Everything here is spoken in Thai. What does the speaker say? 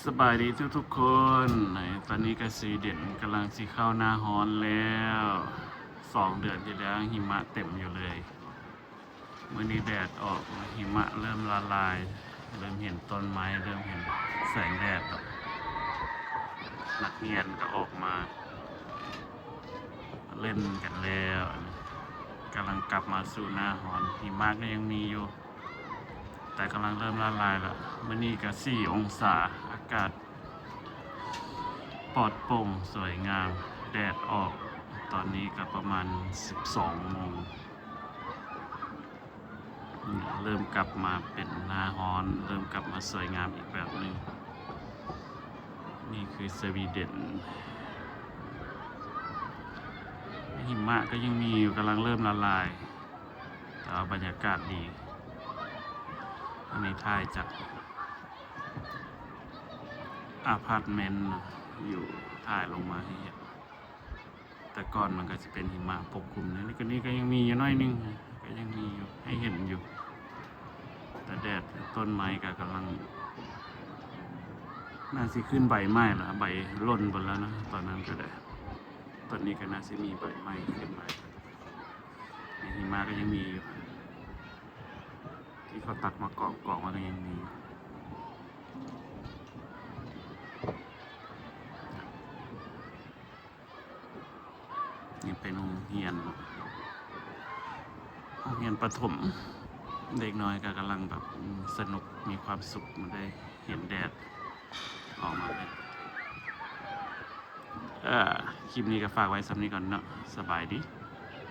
สบายดีทุกคนตอนนี้ก็สวีเดนกำลังสิเข้าหน้าร้อนแล้ว2 เดือนที่แล้วหิมะเต็มอยู่เลยมื้อนี้แดดออกหิมะเริ่มละลายเริ่มเห็นต้นไม้เริ่มเห็นแสงแดดนักเรียนก็ออกมาเล่นกันแล้วกำลังกลับมาสู่หน้าร้อนหิมะก็ยังมีอยู่แต่กำลังเริ่มละลายแล้วมื้อนี้ก็4 องศาอากาศปลอดโปร่งสวยงามแดดออกตอนนี้ก็ประมาณ12 โมงเริ่มกลับมาเป็นหน้าร้อนเริ่มกลับมาสวยงามอีกแบบหนึ่งนี่คือสวีเดนหิมะก็ยังมีอยู่กำลังเริ่มละลายแต่บรรยากาศดีอันนี้ถ่ายจากอพาร์ตเมนต์อยู่ถ่ายลงมาให้เห็นแต่ก่อนมันก็จะเป็นหิมะปกคลุมนี่ก็ยังมีอยู่น้อยนึงก็ยังมีอยู่ให้เห็นอยู่แต่แดดต้นไม้ก็กำลังน่าสิขึ้นใบไม้แล้วใบร่นหมดแล้วนะตอนนั้นก็ได้ตอนนี้ก็น่าสิมีใบไม้ขึ้นมาหิมะก็ยังมีอยู่ที่เขาตัดมาเกาะมันก็ยังมีนี่เป็นโรงเรียนประถมเด็กน้อยก็กำลังแบบสนุกมีความสุขมันได้เห็นแดดออกมาเลยคลิปนี้ก็ฝากไว้สำนี้ก่อนเนาะสบายดี